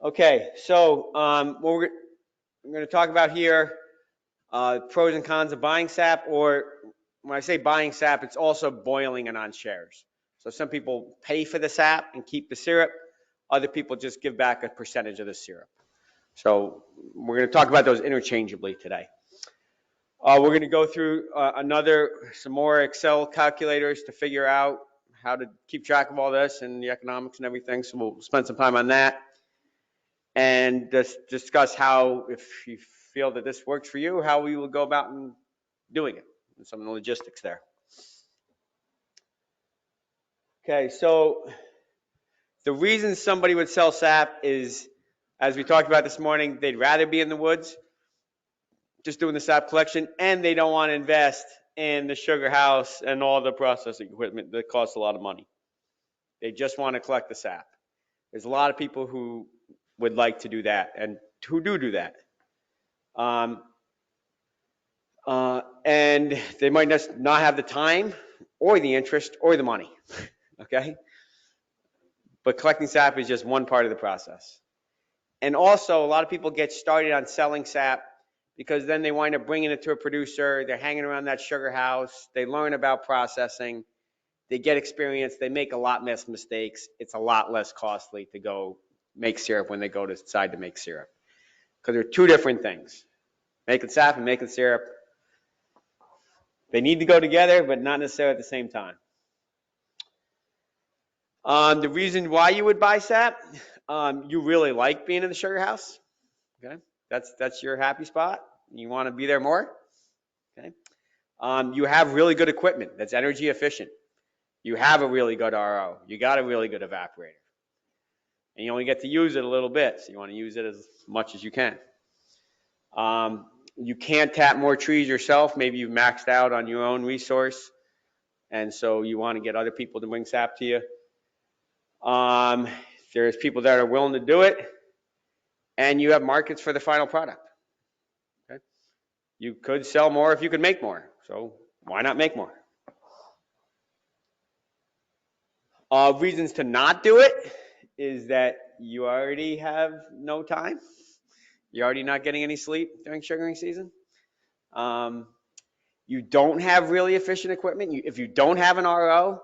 Okay, so what we're going to talk about here, pros and cons of buying sap, or when I say buying sap, it's also boiling it on shares. So some people pay for the sap and keep the syrup. Other people just give back a percentage of the syrup. So we're going to talk about those interchangeably today. We're going to go through some more Excel calculators to figure out how to keep track of all this and the economics and everything. So we'll spend some time on that and just discuss how, if you feel that this works for you, how we will go about doing it and some of the logistics there. Okay, so the reason somebody would sell sap is, as we talked about this morning, they'd rather be in the woods just doing the sap collection, and they don't want to invest in the sugar house and all the processing equipment that costs a lot of money. They just want to collect the sap. There's a lot of people who would like to do that and who do that. And they might not have the time or the interest or the money, okay? But collecting sap is just one part of the process. And also, a lot of people get started on selling sap because then they wind up bringing it to a producer. They're hanging around that sugar house. They learn about processing. They get experience. They make a lot less mistakes. It's a lot less costly to go make syrup when they go to decide to make syrup. Because they're two different things. Making sap and making syrup. They need to go together, but not necessarily at the same time. The reason why you would buy sap, you really like being in the sugar house. Okay, that's your happy spot. You want to be there more. Okay, you have really good equipment that's energy efficient. You have a really good RO. You got a really good evaporator, and you only get to use it a little bit, so you want to use it as much as you can. You can't tap more trees yourself. Maybe you've maxed out on your own resource, and so you want to get other people to bring sap to you. There's people that are willing to do it, and you have markets for the final product. Okay? You could sell more if you could make more, so why not make more? Reasons to not do it is that you already have no time. You're already not getting any sleep during sugaring season. You don't have really efficient equipment. If you don't have an RO,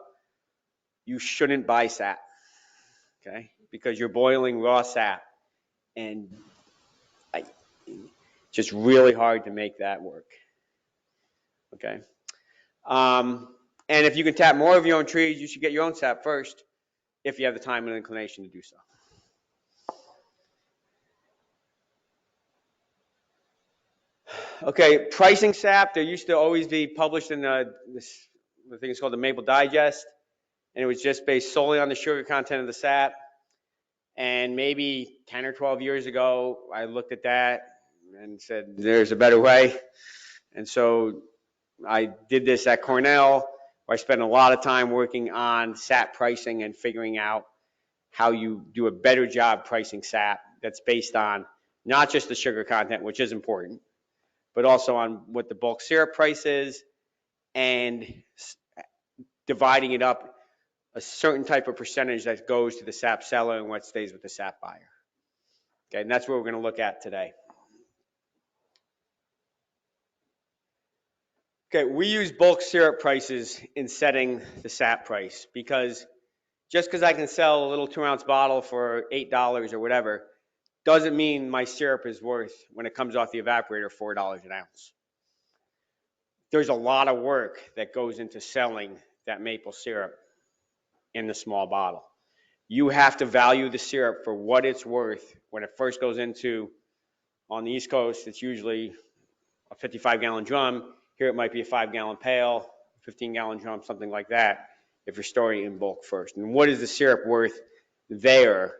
you shouldn't buy sap, okay? Because you're boiling raw sap, and it's just really hard to make that work, okay? And if you can tap more of your own trees, you should get your own sap first if you have the time and inclination to do so. Okay, pricing sap, there used to always be published in the thing is called the Maple Digest, and it was just based solely on the sugar content of the sap. And maybe 10 or 12 years ago, I looked at that and said, there's a better way. And so I did this at Cornell, where I spent a lot of time working on sap pricing and figuring out how you do a better job pricing sap that's based on not just the sugar content, which is important, but also on what the bulk syrup price is and dividing it up a certain type of percentage that goes to the sap seller and what stays with the sap buyer. Okay, and that's what we're going to look at today. Okay, we use bulk syrup prices in setting the sap price because just because I can sell a little 2-ounce bottle for $8 or whatever doesn't mean my syrup is worth, when it comes off the evaporator, $4 an ounce. There's a lot of work that goes into selling that maple syrup in the small bottle. You have to value the syrup for what it's worth when it first goes into, on the East Coast, it's usually a 55-gallon drum. Here it might be a 5-gallon pail, 15-gallon drum, something like that, if you're storing it in bulk first. And what is the syrup worth there,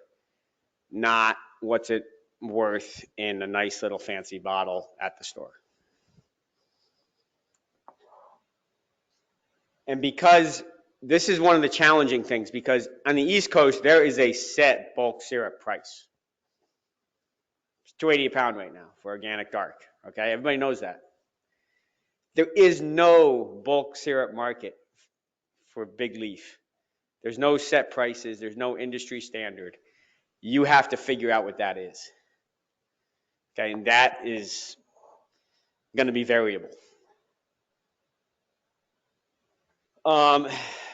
not what's it worth in a nice little fancy bottle at the store. And because this is one of the challenging things, because on the East Coast, there is a set bulk syrup price. It's $2.80 a pound right now for organic dark, okay? Everybody knows that. There is no bulk syrup market for big leaf. There's no set prices. There's no industry standard. you have to figure out what that is. Okay, and that is going to be variable.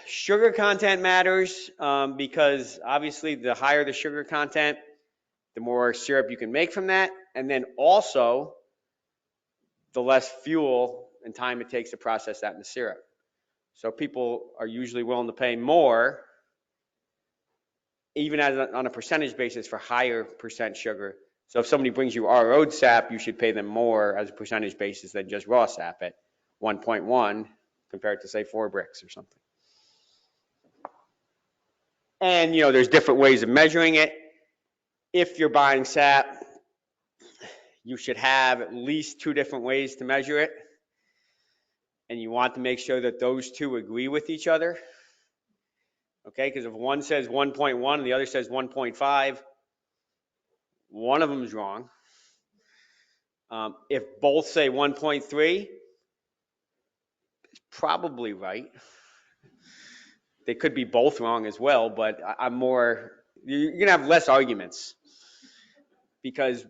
Sugar content matters because obviously the higher the sugar content, the more syrup you can make from that, and then also the less fuel and time it takes to process that into syrup. So people are usually willing to pay more, even on a percentage basis, for higher percent sugar. So if somebody brings you RO'd sap, you should pay them more as a percentage basis than just raw sap at 1.1 compared to, say, 4 bricks or something. And, there's different ways of measuring it. If you're buying sap, you should have at least 2 different ways to measure it. And you want to make sure that those 2 agree with each other. Okay, because if one says 1.1 and the other says 1.5, one of them is wrong. If both say 1.3, it's probably right. They could be both wrong as well, but you're going to have less arguments because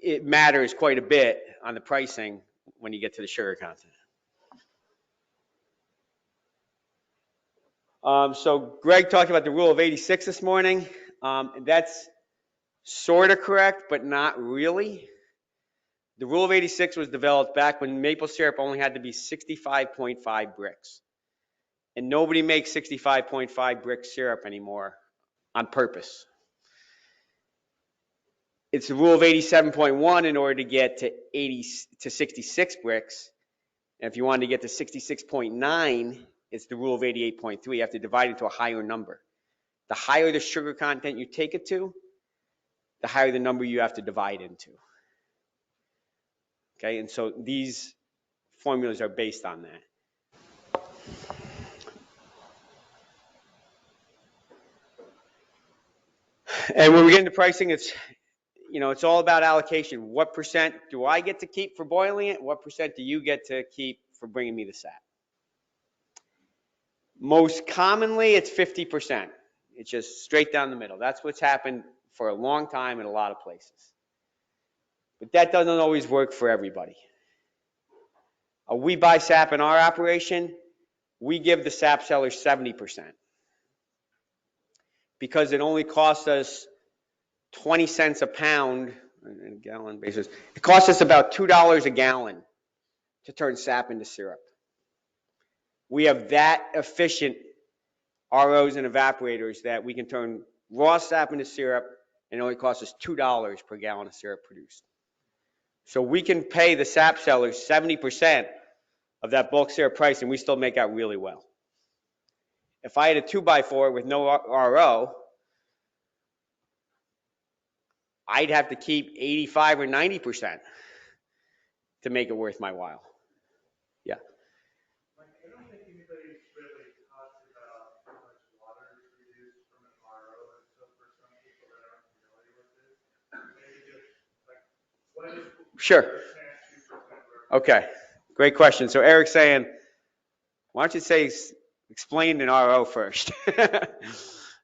it matters quite a bit on the pricing when you get to the sugar content. So Greg talked about the rule of 86 this morning. That's sort of correct, but not really. The rule of 86 was developed back when maple syrup only had to be 65.5 bricks. And nobody makes 65.5 brick syrup anymore on purpose. It's the rule of 87.1 in order to get to 66 bricks. And if you want to get to 66.9, it's the rule of 88.3. You have to divide it into a higher number. The higher the sugar content you take it to, the higher the number you have to divide into. Okay, and so these formulas are based on that. And when we get into pricing, it's all about allocation. What percent do I get to keep for boiling it? What percent do you get to keep for bringing me the sap? Most commonly, it's 50%. It's just straight down the middle. That's what's happened for a long time in a lot of places. But that doesn't always work for everybody. We buy sap in our operation. We give the sap sellers 70% because it only costs us 20 cents a pound on a gallon basis. It costs us about $2 a gallon to turn sap into syrup. We have that efficient ROs and evaporators that we can turn raw sap into syrup, and it only costs us $2 per gallon of syrup produced. So we can pay the sap sellers 70% of that bulk syrup price, and we still make out really well. If I had a 2x4 with no RO, I'd have to keep 85 or 90% to make it worth my while. Yeah. I don't think anybody's really talked about how much water is reduced from an RO, and so for some people that aren't familiar with this, maybe just what is Sure. Okay, great question. So Eric's saying, why don't you explain an RO first?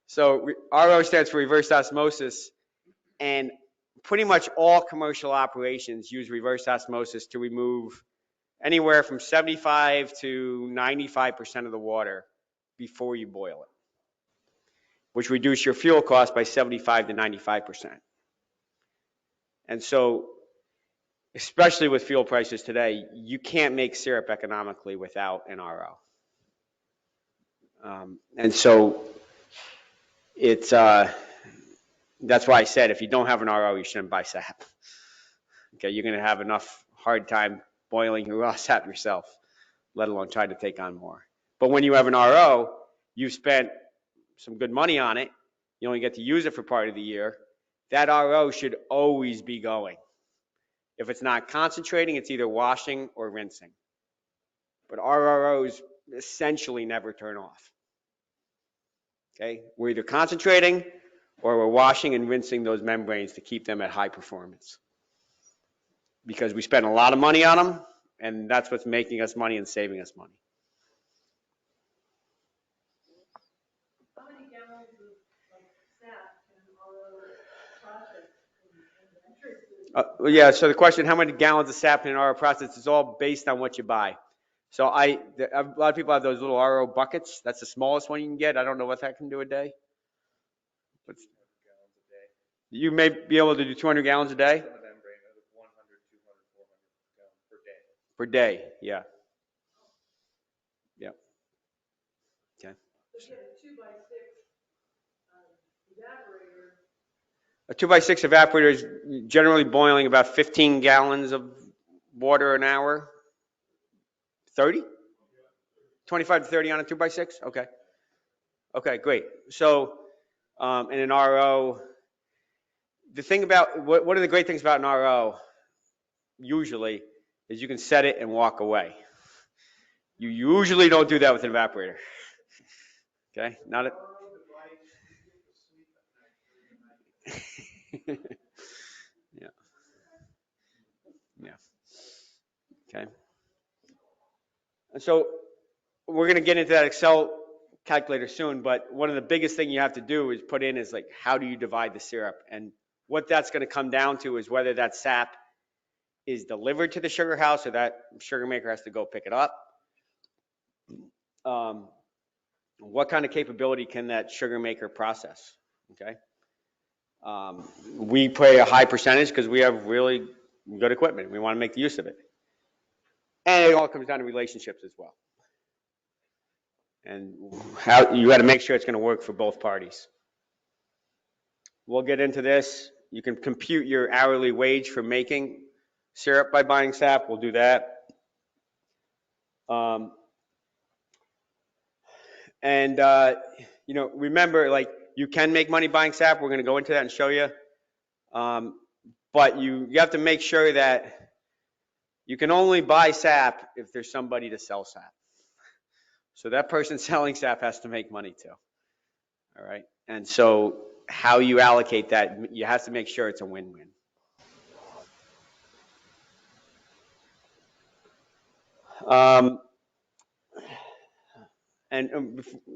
So RO stands for reverse osmosis, and pretty much all commercial operations use reverse osmosis to remove anywhere from 75 to 95% of the water before you boil it, which reduces your fuel cost by 75 to 95%. And so, especially with fuel prices today, you can't make syrup economically without an RO. And so that's why I said if you don't have an RO, you shouldn't buy sap. Okay, you're going to have enough hard time boiling your raw sap yourself, let alone trying to take on more. But when you have an RO, you've spent some good money on it. You only get to use it for part of the year. That RO should always be going. If it's not concentrating, it's either washing or rinsing. But our ROs essentially never turn off. Okay, we're either concentrating or we're washing and rinsing those membranes to keep them at high performance. Because we spend a lot of money on them, and that's what's making us money and saving us money. How many gallons of sap can Yeah, so the question, how many gallons of sap in an RO process is all based on what you buy. So a lot of people have those little RO buckets. That's the smallest one you can get. I don't know what that can do a day. But you may be able to do 200 gallons a day? Per day, yeah. Yeah. Okay. A 2x6 evaporator is generally boiling about 15 gallons of water an hour. 30? 25 to 30 on a 2x6? Okay. Okay, great. So in an RO, the thing about, one of the great things about an RO, usually, is you can set it and walk away. You usually don't do that with an evaporator. Okay? Not a, yeah. Yeah. Okay. And so we're going to get into that Excel calculator soon, but one of the biggest thing you have to do is put in is like, how do you divide the syrup? And what that's going to come down to is whether that sap is delivered to the sugar house or that sugar maker has to go pick it up. What kind of capability can that sugar maker process? Okay. We pay a high percentage because we have really good equipment. We want to make the use of it. And it all comes down to relationships as well. And how you got to make sure it's going to work for both parties. We'll get into this. You can compute your hourly wage for making syrup by buying sap. We'll do that. Remember, like, you can make money buying sap. We're going to go into that and show you. But you have to make sure that you can only buy sap if there's somebody to sell sap. So that person selling sap has to make money too. All right. And so how you allocate that, you have to make sure it's a win-win.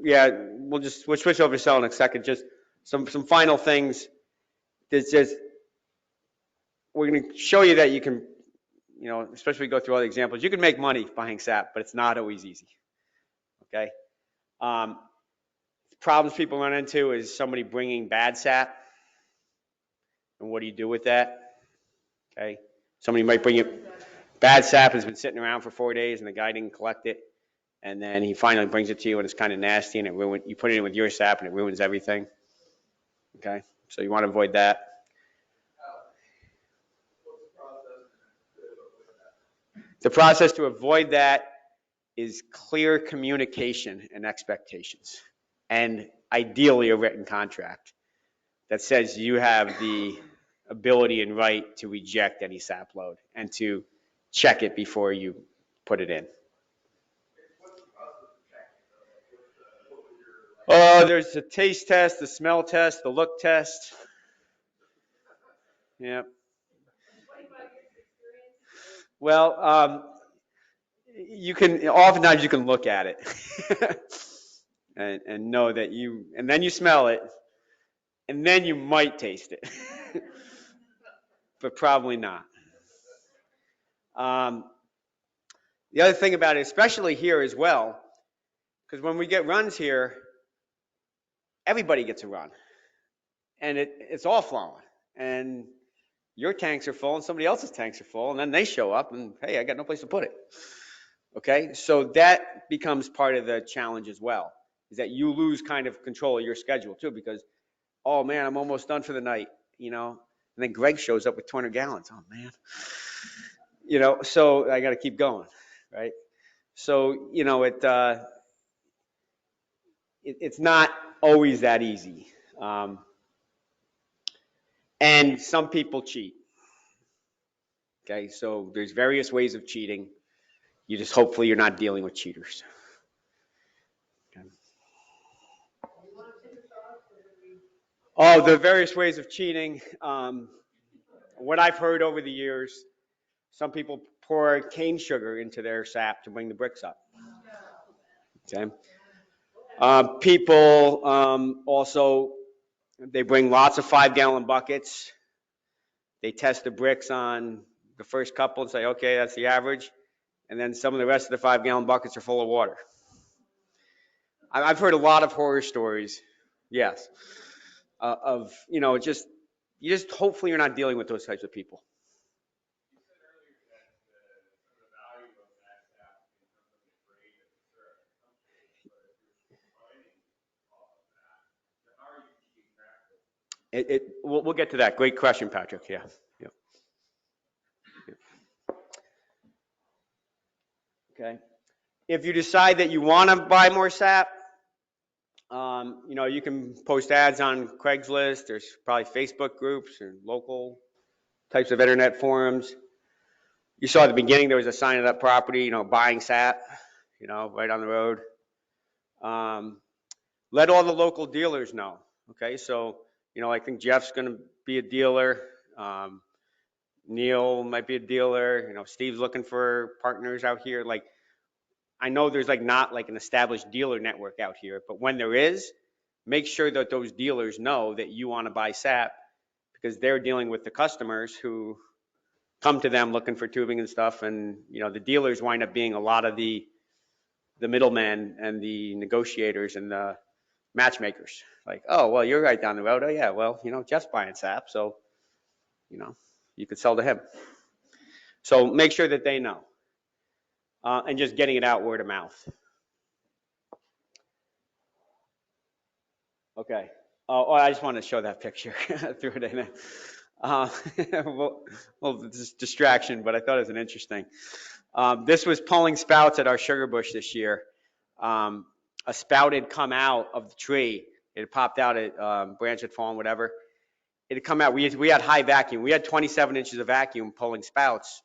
Yeah, we'll switch over to sell in a second. Just some final things. We're going to show you that you can, especially go through all the examples. You can make money buying sap, but it's not always easy. Okay. Problems people run into is somebody bringing bad sap, and what do you do with that? Okay. Somebody might bring you bad sap has been sitting around for 4 days, and the guy didn't collect it. And then he finally brings it to you and it's kind of nasty and you put it in with your sap and it ruins everything. Okay, so you want to avoid that. The process to avoid that is clear communication and expectations, and ideally a written contract that says you have the ability and right to reject any sap load and to check it before you put it in. There's a taste test, the smell test, the look test. Yeah. Well, oftentimes you can look at it and know that and then you smell it, and then you might taste it, but probably not. The other thing about it, especially here as well, because when we get runs here, everybody gets a run, and it's all flowing, and your tanks are full, and somebody else's tanks are full, and then they show up, and hey, I got no place to put it. Okay, so that becomes part of the challenge as well, is that you lose kind of control of your schedule too, because, oh man, I'm almost done for the night, and then Greg shows up with 200 gallons. Oh man, so I got to keep going, right? So, it's not always that easy. And some people cheat. Okay, so there's various ways of cheating. Hopefully you're not dealing with cheaters. Okay. Oh, the various ways of cheating. What I've heard over the years, some people pour cane sugar into their sap to bring the bricks up. Okay. People also, they bring lots of 5-gallon buckets They test the bricks on the first couple and say, okay, that's the average. And then some of the rest of the 5-gallon buckets are full of water. I've heard a lot of horror stories, yes, of, just, hopefully you're not dealing with those types of people. We'll get to that. Great question, Patrick. Yeah. Yeah. Okay. If you decide that you want to buy more sap, you can post ads on Craigslist. There's probably Facebook groups and local types of internet forums. You saw at the beginning there was a sign of that property, buying sap, right on the road. Let all the local dealers know. Okay, so I think Jeff's going to be a dealer. Neil might be a dealer. Steve's looking for partners out here. Like, I know there's not an established dealer network out here, but when there is, make sure that those dealers know that you want to buy sap, because they're dealing with the customers who come to them looking for tubing and stuff, and the dealers wind up being a lot of the middlemen and the negotiators and the matchmakers. Like, oh, well, you're right down the road. Oh yeah, well, Jeff's buying sap, so you could sell to him. So make sure that they know, and just getting it out word of mouth. Okay. Oh, I just wanted to show that picture. Threw it in there. Well, this distraction, but I thought it was an interesting. This was pulling spouts at our sugar bush this year. A spout had come out of the tree. It had popped out, a branch had fallen, whatever. It had come out. We had high vacuum. We had 27 inches of vacuum pulling spouts.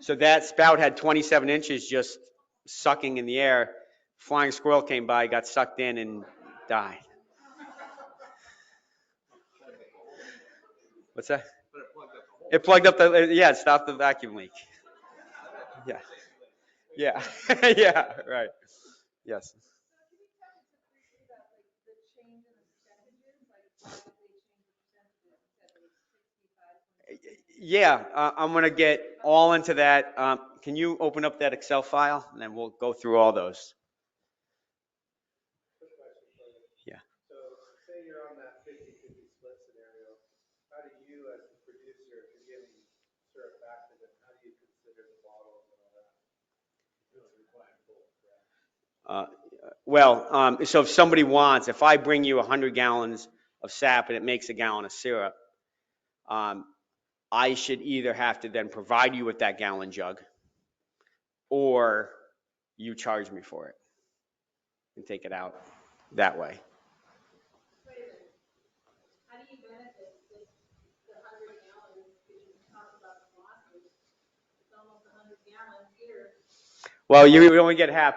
So that spout had 27 inches just sucking in the air. Flying squirrel came by, got sucked in, and died. What's that? It plugged up it stopped the vacuum leak. Yeah. Yeah. Yeah, right. Yes. Yeah, I'm going to get all into that. Can you open up that Excel file, and then we'll go through all those? Yeah. So say you're on that 50-50 split scenario, how do you, as the producer, if you're giving syrup back to them, how do you consider the bottles and all that? So if somebody wants, if I bring you 100 gallons of sap and it makes a gallon of syrup, I should either have to then provide you with that gallon jug, or you charge me for it and take it out that way. How do you benefit the 100 gallons? Because you talk about the losses. It's almost 100 gallons here. Well, you only get half.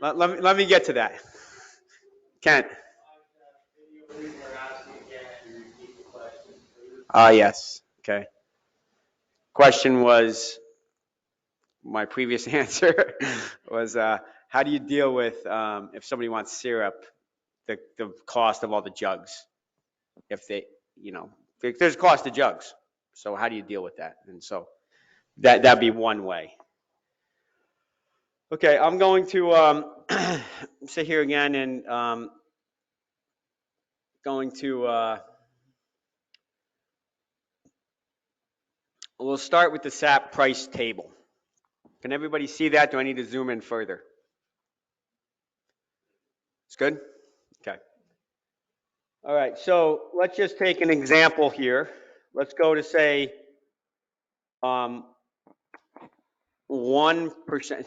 Let me get to that. Kent. Yes. Okay. Question was, my previous answer was, how do you deal with, if somebody wants syrup, the cost of all the jugs? If there's a cost to jugs. So how do you deal with that? And so that'd be one way. Okay, I'm going to sit here again and going to we'll start with the Sap Price Table. Can everybody see that? Do I need to zoom in further? It's good? Okay. All right, so let's just take an example here. Let's go to say 1%.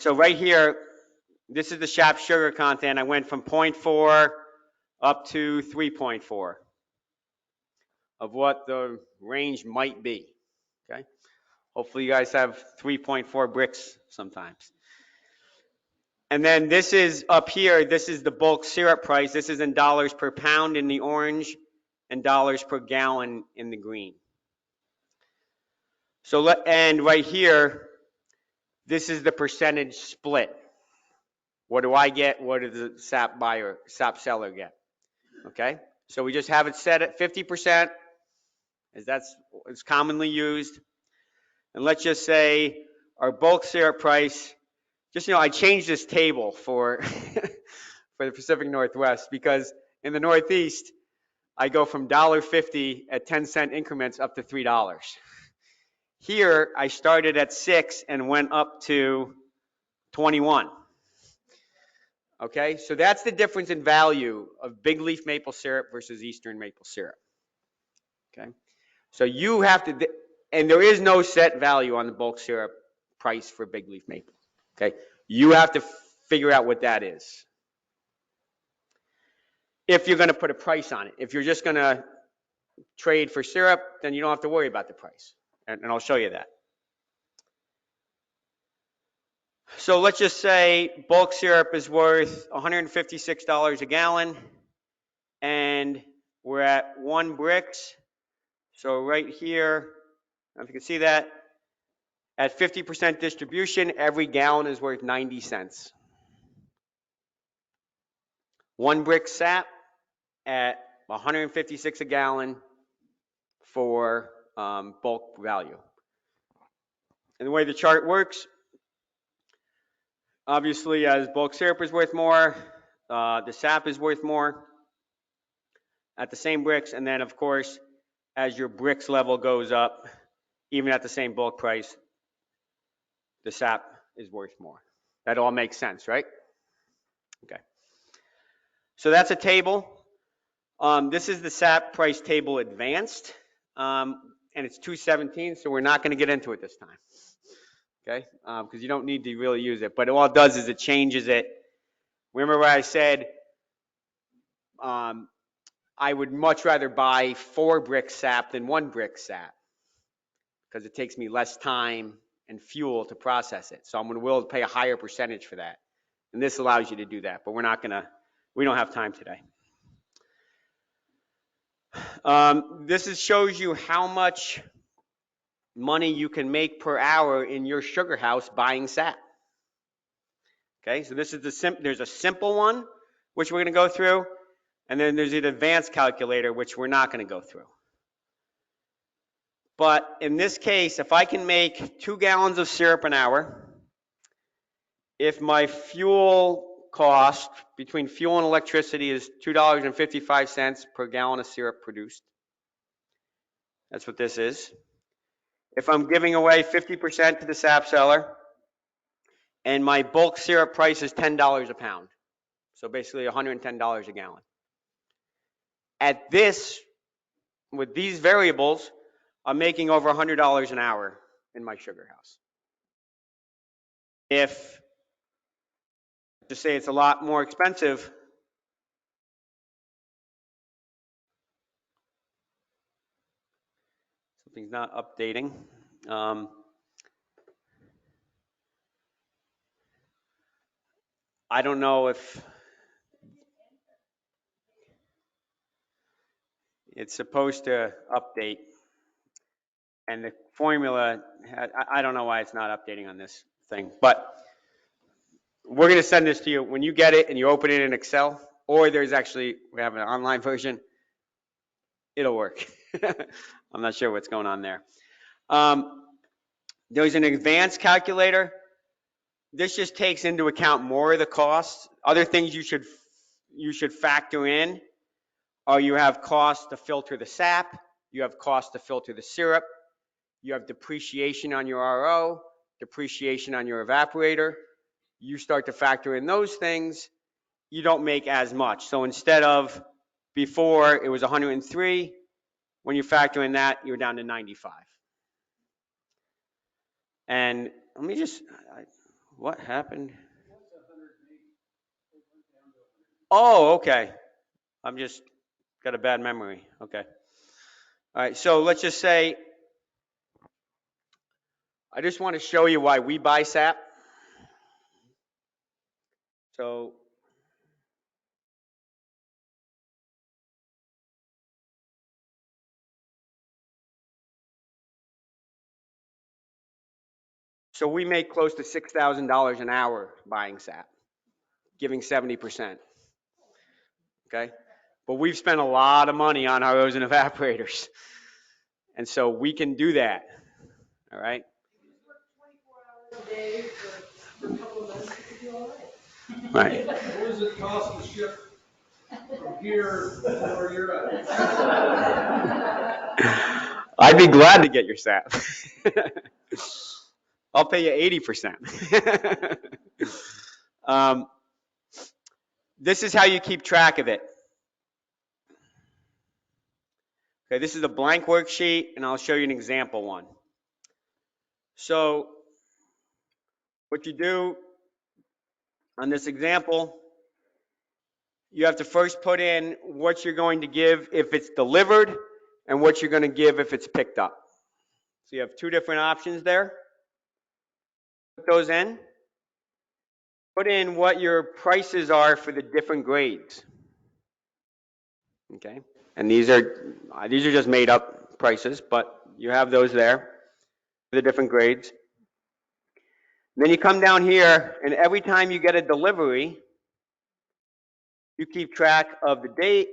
So right here, this is the Sap sugar content. I went from 0.4 up to 3.4 of what the range might be. Okay. Hopefully you guys have 3.4 bricks sometimes. And then this is up here, this is the bulk syrup price. This is in dollars per pound in the orange and dollars per gallon in the green. So and right here, this is the percentage split. What do I get? What does the sap seller get? Okay, so we just have it set at 50% as that's it's commonly used. And let's just say our bulk syrup price, just, I changed this table for, for the Pacific Northwest because in the Northeast, I go from $1.50 at 10-cent increments up to $3. Here, I started at 6 and went up to 21. Okay, so that's the difference in value of big leaf maple syrup versus Eastern maple syrup. Okay, so you have to, and there is no set value on the bulk syrup price for big leaf maple. Okay, you have to figure out what that is if you're going to put a price on it. If you're just going to trade for syrup, then you don't have to worry about the price, and I'll show you that. So let's just say bulk syrup is worth $156 a gallon, and we're at 1 Brix. So right here, I don't know if you can see that, at 50% distribution, every gallon is worth 90 cents. 1 Brix sap at 156 a gallon for bulk value. And the way the chart works, obviously as bulk syrup is worth more, the sap is worth more at the same Brix, and then of course, as your Brix level goes up, even at the same bulk price, the sap is worth more. That all makes sense, right? Okay. So that's a table. This is the Sap Price Table Advanced, and it's 217, so we're not going to get into it this time, okay? Because you don't need to really use it, but all it does is it changes it. Remember what I said, I would much rather buy 4 Brix sap than 1 Brix sap because it takes me less time and fuel to process it. So I'm willing to pay a higher percentage for that. And this allows you to do that, but we don't have time today. This shows you how much money you can make per hour in your sugar house buying sap. Okay, so this is there's a simple one, which we're going to go through, and then there's an advanced calculator, which we're not going to go through. But in this case, if I can make 2 gallons of syrup an hour, if my fuel cost between fuel and electricity is $2.55 per gallon of syrup produced, that's what this is. If I'm giving away 50% to the sap seller, and my bulk syrup price is $10 a pound, so basically $110 a gallon. At this, with these variables, I'm making over $100 an hour in my sugar house. If, to say it's a lot more expensive, something's not updating. I don't know if it's supposed to update, and the formula, I don't know why it's not updating on this thing, but we're going to send this to you. When you get it and you open it in Excel, or we have an online version, it'll work. I'm not sure what's going on there. There's an advanced calculator. This just takes into account more of the costs. Other things you should factor in are you have costs to filter the sap, you have costs to filter the syrup, you have depreciation on your RO, depreciation on your evaporator. You start to factor in those things, you don't make as much. So instead of before it was 103, when you factor in that, you're down to 95. And let me just, what happened? Oh, okay. I'm just got a bad memory. Okay. All right, so let's just say, I just want to show you why we buy sap. So we make close to $6,000 an hour buying sap, giving 70%. Okay? But we've spent a lot of money on ROs and evaporators. And so we can do that, all right? A day for a couple of months, you could do all right. Right. What does it cost to ship from here to where you're at? I'd be glad to get your sap. I'll pay you 80%. This is how you keep track of it. Okay, this is a blank worksheet, and I'll show you an example one. So what you do on this example, you have to first put in what you're going to give if it's delivered and what you're going to give if it's picked up. So you have two different options there. Put those in. Put in what your prices are for the different grades. Okay, and these are just made up prices, but you have those there for the different grades. Then you come down here, and every time you get a delivery, you keep track of the date,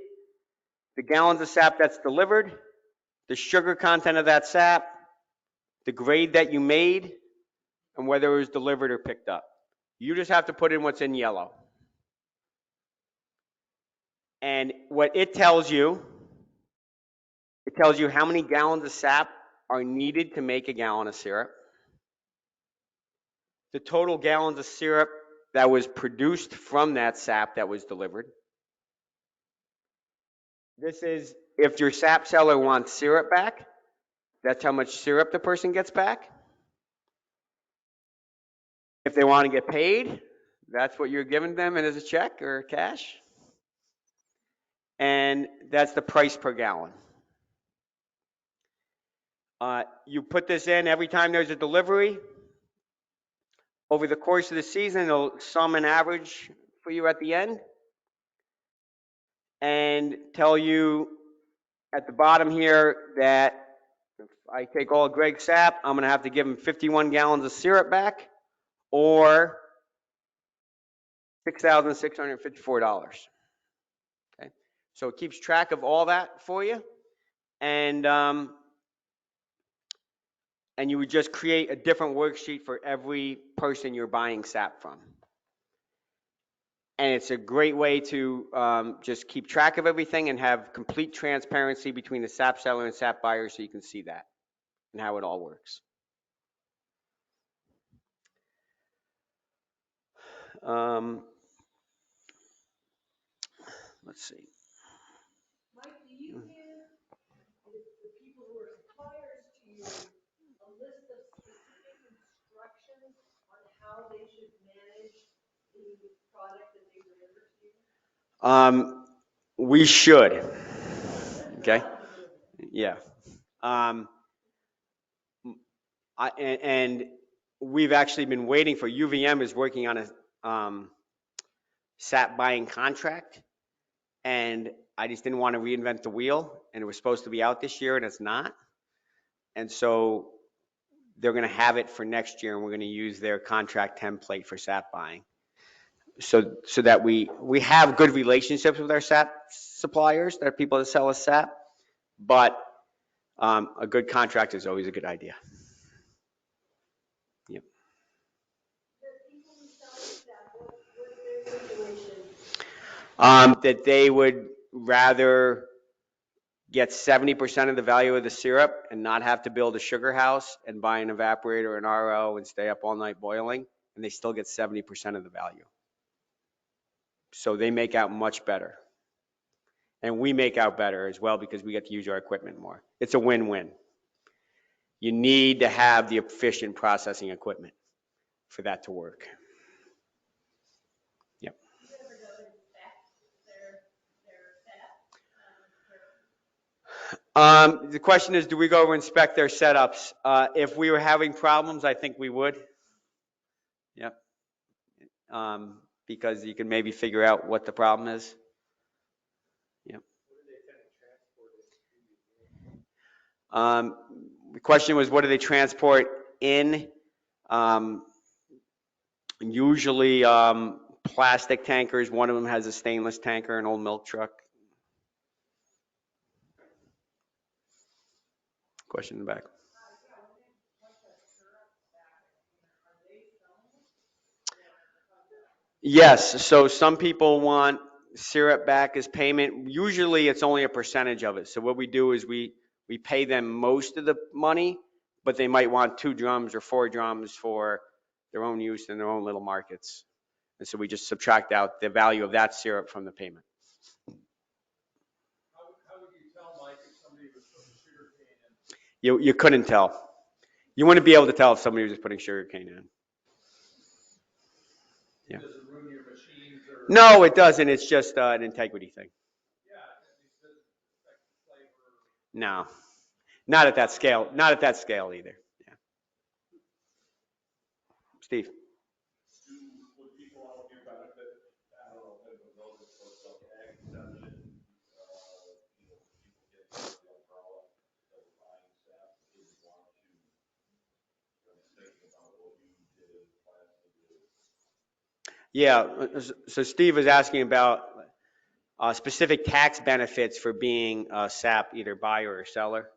the gallons of sap that's delivered, the sugar content of that sap, the grade that you made, and whether it was delivered or picked up. You just have to put in what's in yellow. And what it tells you how many gallons of sap are needed to make a gallon of syrup, the total gallons of syrup that was produced from that sap that was delivered. This is if your sap seller wants syrup back, that's how much syrup the person gets back. If they want to get paid, that's what you're giving them as a check or cash. And that's the price per gallon. You put this in every time there's a delivery. Over the course of the season, it'll sum an average for you at the end and tell you at the bottom here that if I take all of Greg's sap, I'm going to have to give him 51 gallons of syrup back or $6,654. Okay, so it keeps track of all that for you, and you would just create a different worksheet for every person you're buying sap from. And it's a great way to just keep track of everything and have complete transparency between the sap seller and sap buyer so you can see that and how it all works. Let's see. Mike, do you give the people who are suppliers to you a list of specific instructions on how they should manage the product that they deliver to you? We should. Okay. Yeah. And we've actually been waiting for UVM is working on a Sap Buying Contract, and I just didn't want to reinvent the wheel, and it was supposed to be out this year, and it's not. And so they're going to have it for next year, and we're going to use their contract template for sap buying, so that we have good relationships with our sap suppliers, that are people that sell us sap, but a good contract is always a good idea. Yep. The people who sell you sap, what's their situation? That they would rather get 70% of the value of the syrup and not have to build a sugar house and buy an evaporator or an RO and stay up all night boiling, and they still get 70% of the value. So they make out much better. And we make out better as well because we get to use our equipment more. It's a win-win. You need to have the efficient processing equipment for that to work. Yep. Do you ever go inspect their sap? The question is, do we go over and inspect their setups? If we were having problems, I think we would. Yep. Because you can maybe figure out what the problem is. Yep. The question was, what do they transport in? Usually plastic tankers. One of them has a stainless tanker, an old milk truck. Question in the back. Yes, so some people want syrup back as payment. Usually it's only a percentage of it. So what we do is we pay them most of the money, but they might want 2 drums or 4 drums for their own use in their own little markets. And so we just subtract out the value of that syrup from the payment. How would you tell, Mike, if somebody was putting sugar cane in? You couldn't tell. You wouldn't be able to tell if somebody was just putting sugar cane in. Yeah. Does it ruin your machines or? No, it doesn't. It's just an integrity thing. Yeah, it doesn't affect the flavor. No, not at that scale. Not at that scale either. Yeah. Steve. Would people out here benefit? I don't know if anyone knows this, but the ag exception, people get the umbrella that we're buying sap, didn't want to, thinking about what you did last year. Yeah. So Steve was asking about specific tax benefits for being a SAP either buyer or seller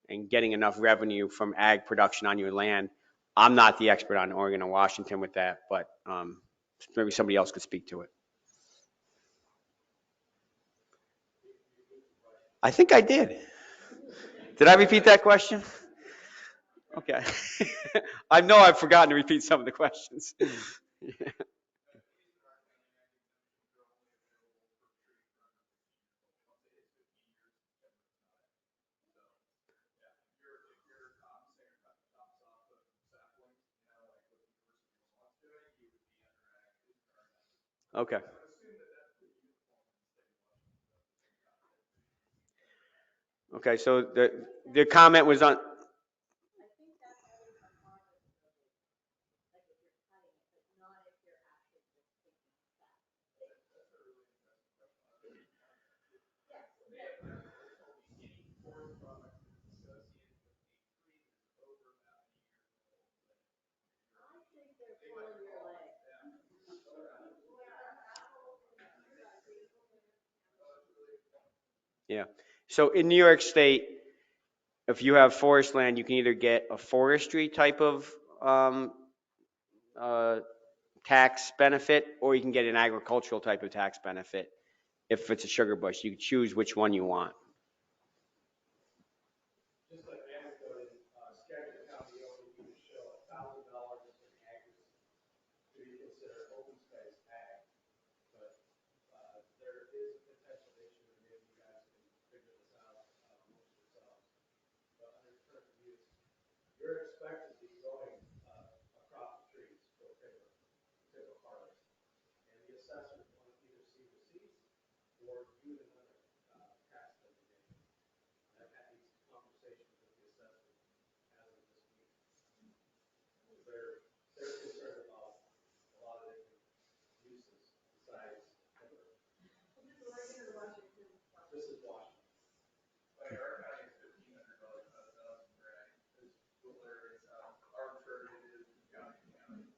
and getting enough revenue from ag production on your land. I'm not the expert on Oregon and Washington with that, but maybe somebody else could speak to it. I think I did. Did I repeat that question? Okay. I know I've forgotten to repeat some of the questions. Okay. Okay, so the comment was on. Yeah. So in New York State, if you have forest land, you can either get a forestry type of uh, tax benefit, or you can get an agricultural type of tax benefit. If it's a sugar bush, you choose which one you want. Just like anecdote, Skagit County only need to show $1,000 in ag to be considered open space ag. But there is a potential issue, and maybe you guys can figure this out amongst yourselves. But under current use, you're expected to be going across the trees for timber harvest. And the assessors want to either see receipts or do another tax designation. I've had these conversations with the assessors as of this week. They're concerned about a lot of different uses besides timber. This is Washington. Like our county is $1,500 per thousand, right? Is where it's arbitrary it is in county to county.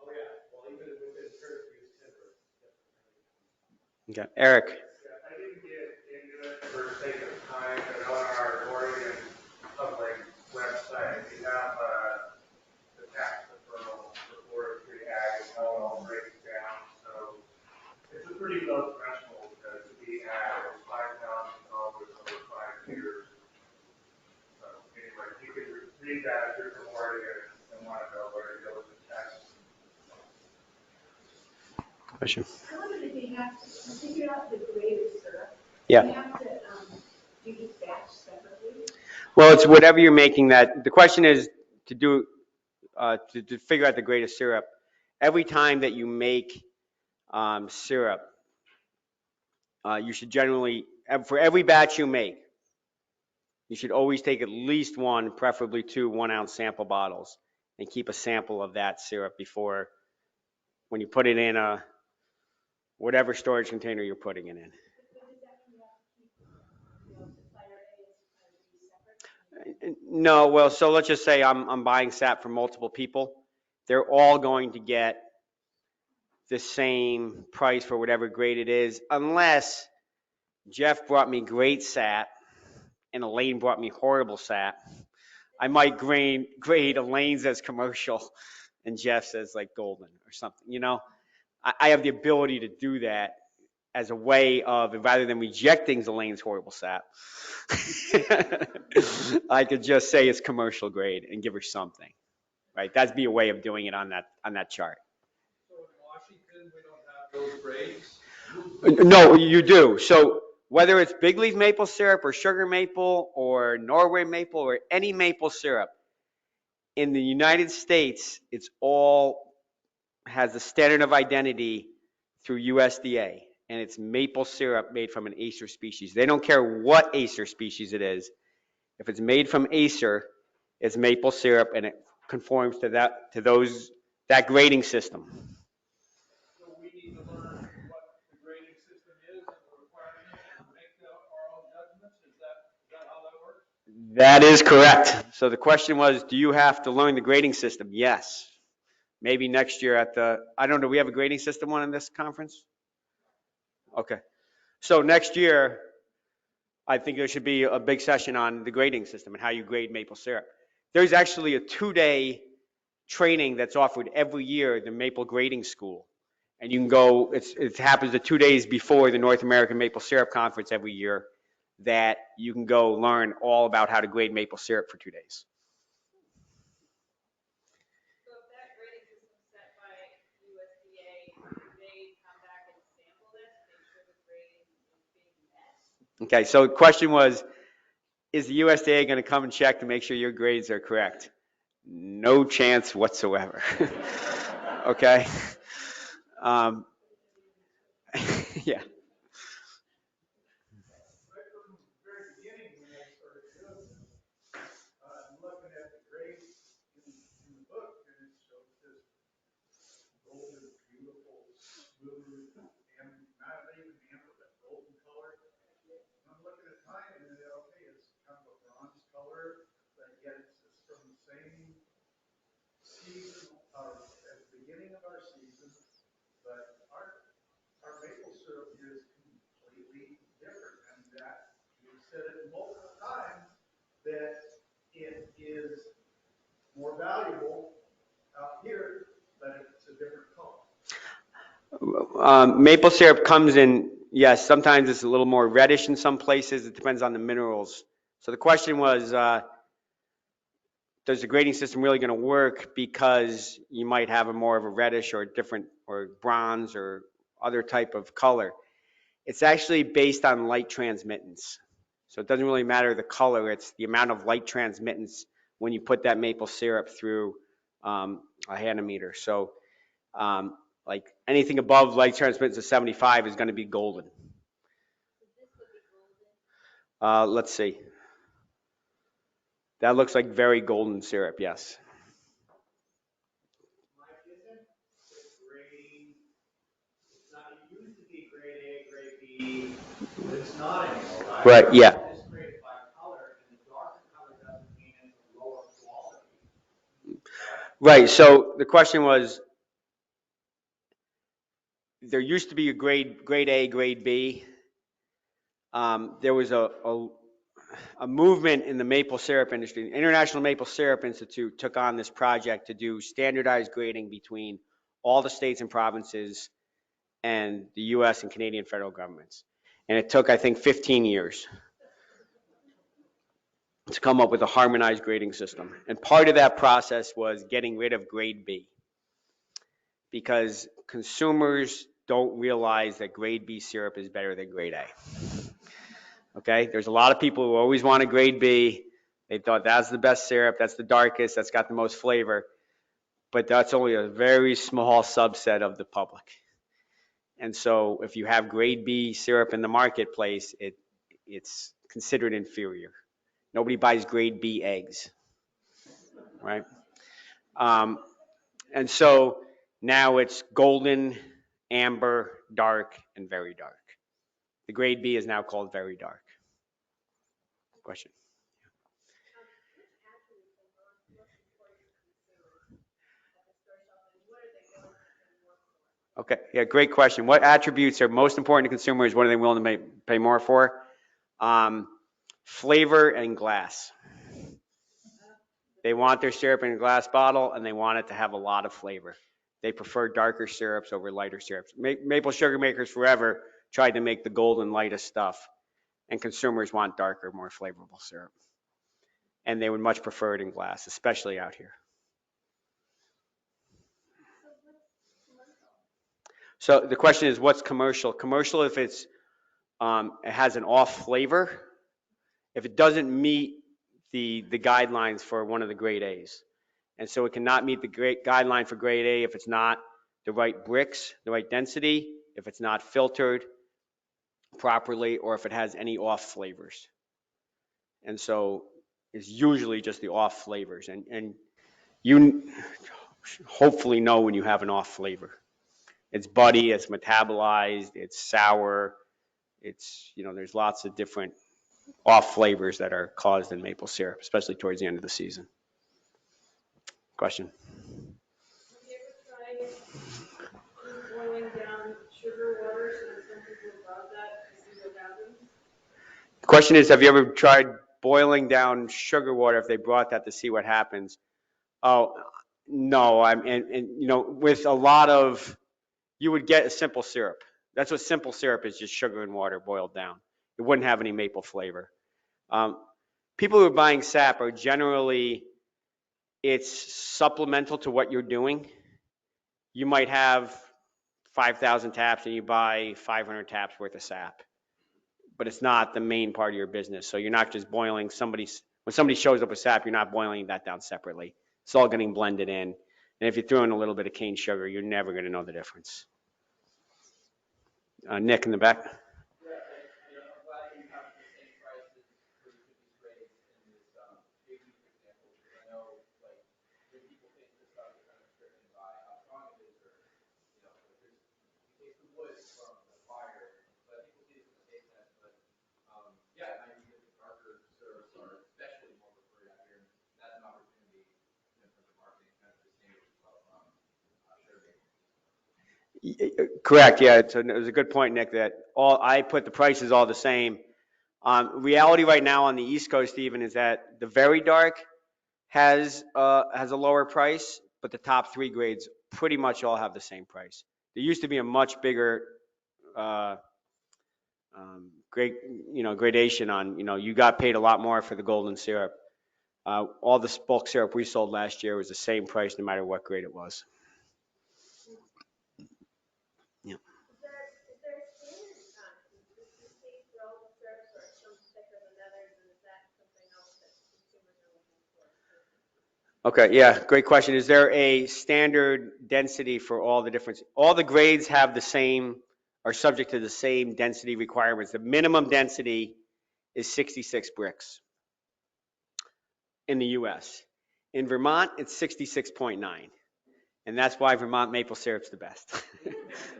Oh yeah, well even within turf use timber, it's different. Okay, Eric. Yeah, I didn't get into it for the sake of time, but on our Oregon public website, we have the tax deferral for forestry ag and how it all breaks down. So it's a pretty low threshold to be at. It's $5,000 over 5 years. So anyway, you can read that if you're from Oregon and want to know where it goes in taxes. Question. I wondered if you have to figure out the grade of syrup. Yeah. You have to do each batch separately. Well, it's whatever you're making that. The question is to do to figure out the grade of syrup. Every time that you make syrup, you should generally, for every batch you make, you should always take at least one, preferably 2 1-ounce sample bottles, and keep a sample of that syrup before, when you put it in a whatever storage container you're putting it in. No, well, so let's just say I'm buying sap from multiple people. They're all going to get the same price for whatever grade it is, unless Jeff brought me great sap and Elaine brought me horrible sap. I might grade Elaine's as commercial and Jeff's as like golden or something, you know? I have the ability to do that as a way of, rather than rejecting Elaine's horrible sap, I could just say it's commercial grade and give her something, right? That'd be a way of doing it on that chart. So in Washington, we don't have those grades? No, you do. So whether it's big leaf maple syrup or sugar maple or Norway maple or any maple syrup, in the United States, it's all has a standard of identity through USDA, and it's maple syrup made from an Acer species. They don't care what Acer species it is. If it's made from Acer, it's maple syrup, and it conforms to that grading system. So we need to learn what the grading system is and the requirements and make our own judgments? Is that how that works? That is correct. So the question was, do you have to learn the grading system? Yes. Maybe next year I don't know, we have a grading system one in this conference? Okay. So next year, I think there should be a big session on the grading system and how you grade maple syrup. There's actually a 2-day training that's offered every year at the Maple Grading School. And you can go, it happens the 2 days before the North American Maple Syrup Conference every year, that you can go learn all about how to grade maple syrup for 2 days. So if that grading system's set by USDA, do they come back and sample this to make sure the grading is being met? Okay, so the question was, is the USDA going to come and check to make sure your grades are correct? No chance whatsoever. Okay? Yeah. Right from the very beginning, when I started doing this, I'm looking at the grades in the book, and it shows this golden, beautiful, smooth, and not even amber, but golden color. And I'm looking at mine, and okay, it's kind of a bronze color, but yet it's from the same season, at the beginning of our season, but our maple syrup is completely different, and that we've said it multiple times that it is more valuable out here, but it's a different color. Maple syrup comes in, yes, sometimes it's a little more reddish in some places. It depends on the minerals. So the question was, does the grading system really going to work, because you might have a more of a reddish or different or bronze or other type of color? It's actually based on light transmittance. So it doesn't really matter the color, it's the amount of light transmittance when you put that maple syrup through a hanometer. So like anything above light transmittance of 75 is going to be golden. So this would be golden? Let's see. That looks like very golden syrup, yes. Mike, isn't the grading, it's not, it used to be grade A, grade B, but it's not anymore, right? Right, yeah. It's graded by color, and the darker color doesn't mean it's a lower quality. Right, so the question was, there used to be a grade A, grade B. There was a movement in the maple syrup industry. The International Maple Syrup Institute took on this project to do standardized grading between all the states and provinces and the US and Canadian federal governments. And it took, I think, 15 years to come up with a harmonized grading system. And part of that process was getting rid of grade B, because consumers don't realize that grade B syrup is better than grade A. Okay, there's a lot of people who always want a grade B. They thought that's the best syrup, that's the darkest, that's got the most flavor, but that's only a very small subset of the public. And so if you have grade B syrup in the marketplace, it's considered inferior. Nobody buys grade B eggs, right? And so now it's golden, amber, dark, and very dark. The grade B is now called very dark. Question? Okay, yeah, great question. What attributes are most important to consumers? What are they willing to pay more for? Flavor and glass. They want their syrup in a glass bottle, and they want it to have a lot of flavor. They prefer darker syrups over lighter syrups. Maple sugar makers forever tried to make the golden lightest stuff, and consumers want darker, more flavorful syrup. And they would much prefer it in glass, especially out here. So the question is, what's commercial? Commercial if it has an off flavor, if it doesn't meet the guidelines for one of the grade A's. And so it cannot meet the guideline for grade A if it's not the right bricks, the right density, if it's not filtered properly, or if it has any off flavors. And so it's usually just the off flavors. And you hopefully know when you have an off flavor. It's buddy, it's metabolized, it's sour, there's lots of different off flavors that are caused in maple syrup, especially towards the end of the season. Question? Have you ever tried boiling down sugar water so that some people above that to see what happens? The question is, have you ever tried boiling down sugar water if they brought that to see what happens? Oh, no. With a lot of, you would get a simple syrup. That's what simple syrup is, just sugar and water boiled down. It wouldn't have any maple flavor. People who are buying sap are generally, it's supplemental to what you're doing. You might have 5,000 taps and you buy 500 taps worth of sap, but it's not the main part of your business. So you're not just boiling when somebody shows up with sap, you're not boiling that down separately. It's all getting blended in. And if you throw in a little bit of cane sugar, you're never going to know the difference. Nick in the back. Yeah, I'm glad you have the same prices for each of these grades in this big example, because I know, like, when people taste this stuff, they're kind of driven by how strong it is, or, you taste the wood from the fire, but people see this in the taste test, but, yeah, I mean, the darker syrups are especially more preferred out here, and that's an opportunity, in terms of marketing, kind of distinguish yourself from sugar making. Correct. Yeah, it was a good point, Nick. That I put the prices all the same. Reality right now on the East Coast, even, is that the very dark has a lower price, but the top three grades pretty much all have the same price. There used to be a much bigger gradation on. You got paid a lot more for the golden syrup. All the bulk syrup we sold last year was the same price, no matter what grade it was. Yeah. Is there a standard consistency for all the syrups, or some thicker than others, and is that something else that consumers are looking for? Okay, yeah, great question. Is there a standard density for all the different? All the grades have the same, are subject to the same density requirements. The minimum density is 66 bricks in the US. In Vermont, it's 66.9. And that's why Vermont maple syrup's the best.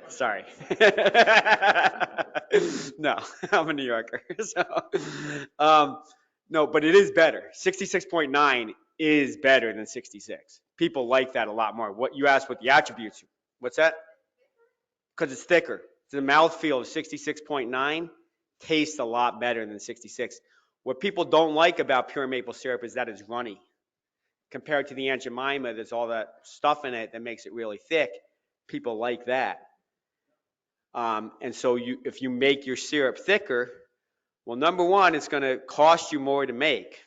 Sorry. No, I'm a New Yorker. No, but it is better. 66.9 is better than 66. People like that a lot more. What you asked what the attributes, what's that? Because it's thicker. The mouthfeel of 66.9 tastes a lot better than 66. What people don't like about pure maple syrup is that it's runny. Compared to the Aunt Jemima, there's all that stuff in it that makes it really thick. People like that. And so if you make your syrup thicker, well, number one, it's going to cost you more to make.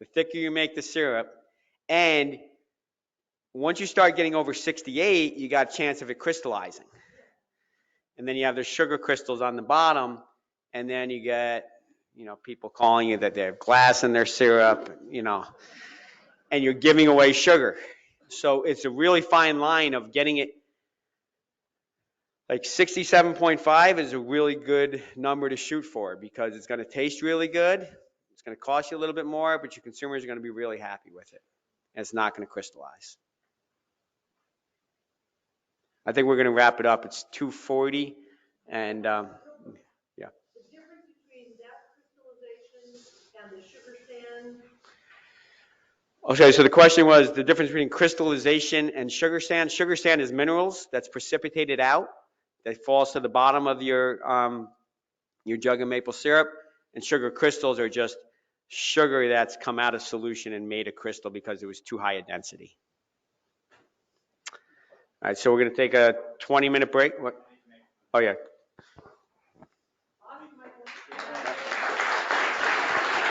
The thicker you make the syrup, and once you start getting over 68, you got a chance of it crystallizing. And then you have the sugar crystals on the bottom, and then you get, people calling you that they have glass in their syrup, and you're giving away sugar. So it's a really fine line of getting it. Like 67.5 is a really good number to shoot for, because it's going to taste really good. It's going to cost you a little bit more, but your consumers are going to be really happy with it. And it's not going to crystallize. I think we're going to wrap it up. It's 2:40, and yeah. The difference between that crystallization and the sugar sand? Okay, so the question was the difference between crystallization and sugar sand. Sugar sand is minerals that's precipitated out, that falls to the bottom of your jug of maple syrup, and sugar crystals are just sugar that's come out of solution and made a crystal because it was too high a density. All right, so we're going to take a 20-minute break. What? Oh, yeah.